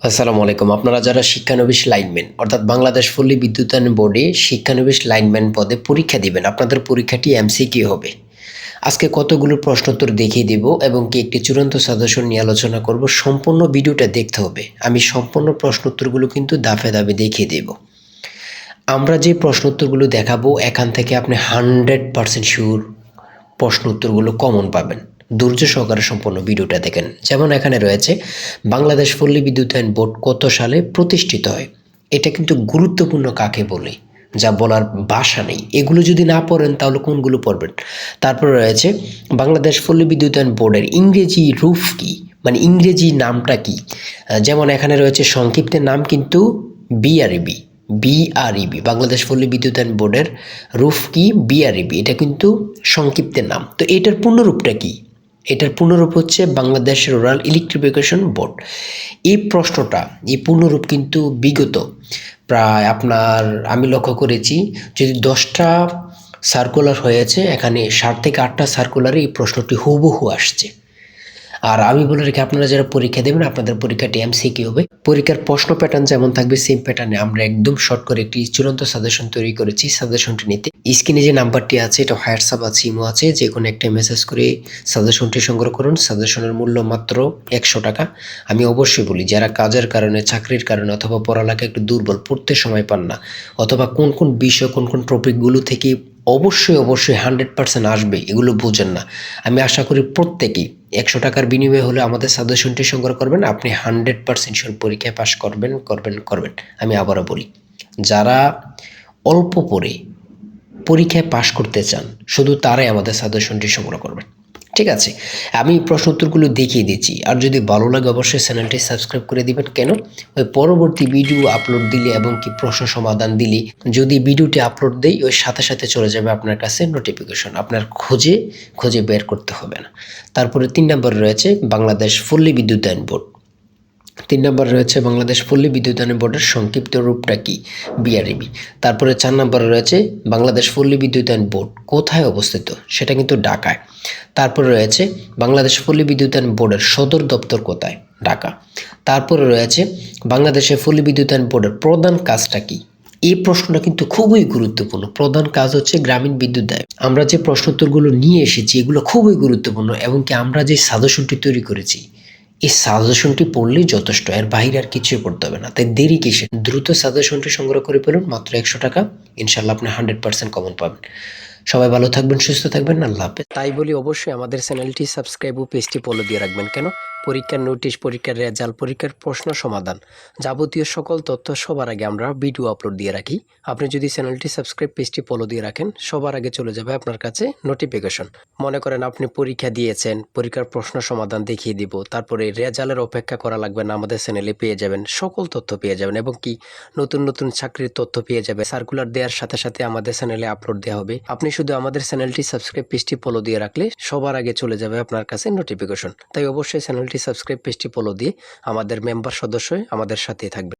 আসসালামু আলাইকুম। আপনারা যারা শিক্ষানবিশ লাইনম্যান অর্থাৎ বাংলাদেশ পল্লী বিদ্যুতায়ন বোর্ডে শিক্ষানবিশ লাইনম্যান পদে পরীক্ষা দিবেন, আপনাদের পরীক্ষাটি এমসিকিউ হবে। আজকে কতগুলো প্রশ্নোত্তর দেখিয়ে দেব এবং কি একটি চূড়ান্ত সাজেশন নিয়ে আলোচনা করব। সম্পূর্ণ ভিডিওটা দেখতে হবে। আমি সম্পূর্ণ প্রশ্নোত্তরগুলো কিন্তু ধাপে ধাপে দেখিয়ে দেব। আমরা যে প্রশ্নোত্তরগুলো দেখাবো এখান থেকে আপনি 100% শিওর প্রশ্ন উত্তরগুলো কমন পাবেন। ধৈর্য সহকারে সম্পূর্ণ ভিডিওটা দেখেন। যেমন এখানে রয়েছে বাংলাদেশ পল্লী বিদ্যুতায়ন বোর্ড কত সালে প্রতিষ্ঠিত হয়। এটা কিন্তু গুরুত্বপূর্ণ কাকে বলে যা বলার ভাষা নেই। এগুলো যদি না পড়েন তাহলে কোনগুলো পড়বেন। তারপর রয়েছে বাংলাদেশ পল্লী বিদ্যুতায়ন বোর্ডের ইংরেজি রূপ কি, মানে ইংরেজি নামটা কি। যেমন এখানে রয়েছে সংক্ষিপ্তের নাম কিন্তু বিআরইবি। বিআরইবি বাংলাদেশ পল্লী বিদ্যুতায়ন বোর্ডের রূপ কি, বিআরইবি এটা কিন্তু সংক্ষিপ্তের নাম। তো এটার পূর্ণরূপটা কি? এটার পূর্ণরূপ হচ্ছে বাংলাদেশ রুরাল ইলেকট্রিফিকেশন বোর্ড। এই প্রশ্নটা, এই পূর্ণরূপ কিন্তু বিগত প্রায় আপনার আমি লক্ষ্য করেছি যদি 10টা সার্কুলার হয়েছে, এখানে 7 থেকে 8টা সার্কুলারে এই প্রশ্নটি হুবহু আসছে। আর আমি বলে রাখি, আপনারা যারা পরীক্ষা দেবেন আপনাদের পরীক্ষাটি এমসিকিউ হবে। পরীক্ষার প্রশ্ন প্যাটার্ন যেমন থাকবে সেম প্যাটার্নে আমরা একদম শর্ট করে একটি চূড়ান্ত সাজেশন তৈরি করেছি। সাজেশনটি নিতে স্ক্রিনে যে নাম্বারটি আছে এটা হোয়াটসঅ্যাপ আছে, ইমো আছে, যে কোনো একটা মেসেজ করে সাজেশনটি সংগ্রহ করুন। সাজেশনের মূল্য মাত্র 100 টাকা। আমি অবশ্যই বলি, যারা কাজের কারণে, চাকরির কারণে অথবা পড়ালেখা একটু দুর্বল, পড়তে সময় পান না, অথবা কোন কোন বিষয় কোন কোন টপিকগুলো থেকে অবশ্যই 100% আসবে এগুলো বোঝেন না, আমি আশা করি প্রত্যেকেই 100 টাকার বিনিময়ে হলে আমাদের সাজেশনটি সংগ্রহ করবেন। আপনি 100% শিওর পরীক্ষায় পাশ করবেন করবেন করবেন। আমি আবারও বলি, যারা অল্প পড়ে পরীক্ষায় পাশ করতে চান শুধু তারাই আমাদের সাজেশনটি সংগ্রহ করবেন। ঠিক আছে, আমি প্রশ্ন উত্তরগুলো দেখিয়ে দিচ্ছি। আর যদি ভালো লাগে অবশ্যই চ্যানেলটি সাবস্ক্রাইব করে দিবেন। কেন? ওই পরবর্তী ভিডিও আপলোড দিলে এবং কি প্রশ্ন সমাধান দিলে, যদি ভিডিওটি আপলোড দেই ওই সাথে সাথে চলে যাবে আপনার কাছে নোটিফিকেশন, আপনার খুঁজে খুঁজে বের করতে হবে না। তারপরে 3 নম্বরে রয়েছে বাংলাদেশ পল্লী বিদ্যুতায়ন বোর্ড। 3 নম্বরে রয়েছে বাংলাদেশ পল্লী বিদ্যুতায়ন বোর্ডের সংক্ষিপ্ত রূপটা কি, বিআরইবি। তারপরে 4 নম্বরে রয়েছে বাংলাদেশ পল্লী বিদ্যুতায়ন বোর্ড কোথায় অবস্থিত, সেটা কিন্তু ঢাকায়। তারপরে রয়েছে বাংলাদেশ পল্লী বিদ্যুতায়ন বোর্ডের সদর দপ্তর কোথায়, ঢাকা। তারপরে রয়েছে বাংলাদেশের পল্লী বিদ্যুতায়ন বোর্ডের প্রধান কাজটা কি। এই প্রশ্নটা কিন্তু খুবই গুরুত্বপূর্ণ। প্রধান কাজ হচ্ছে গ্রামীণ বিদ্যুৎ দায়। আমরা যে প্রশ্নোত্তরগুলো নিয়ে এসেছি এগুলো খুবই গুরুত্বপূর্ণ এবং কি আমরা যে সাজেশনটি তৈরি করেছি এই সাজেশনটি পড়লেই যথেষ্ট, এর বাইরে আর কিছুই পড়তে হবে না। তাই দেরি কিসে, দ্রুত সাজেশনটি সংগ্রহ করে ফেলুন, মাত্র 100 টাকা। ইনশাল্লাহ আপনি 100% কমন পাবেন। সবাই ভালো থাকবেন, সুস্থ থাকবেন, আল্লাহ হাফেজ। তাই বলি অবশ্যই আমাদের চ্যানেলটি সাবস্ক্রাইব ও পেজটি ফলো দিয়ে রাখবেন। কেন? পরীক্ষার নোটিশ, পরীক্ষার রেজাল্ট, পরীক্ষার প্রশ্ন সমাধান, যাবতীয় সকল তথ্য সবার আগে আমরা ভিডিও আপলোড দিয়ে রাখি। আপনি যদি চ্যানেলটি সাবস্ক্রাইব, পেজটি ফলো দিয়ে রাখেন, সবার আগে চলে যাবে আপনার কাছে নোটিফিকেশন। মনে করেন আপনি পরীক্ষা দিয়েছেন, পরীক্ষার প্রশ্ন সমাধান দেখিয়ে দিব, তারপরে রেজাল্টের অপেক্ষা করা লাগবে না, আমাদের চ্যানেলে পেয়ে যাবেন, সকল তথ্য পেয়ে যাবেন এবং কি নতুন নতুন চাকরির তথ্য পেয়ে যাবে। সার্কুলার দেওয়ার সাথে সাথে আমাদের চ্যানেলে আপলোড দেওয়া হবে। আপনি শুধু আমাদের চ্যানেলটি সাবস্ক্রাইব, পেজটি ফলো দিয়ে রাখলে সবার আগে চলে যাবে আপনার কাছে নোটিফিকেশন। তাই অবশ্যই চ্যানেলটি সাবস্ক্রাইব, পেজটি ফলো দিয়ে আমাদের মেম্বার সদস্য হয়ে আমাদের সাথেই থাকবে।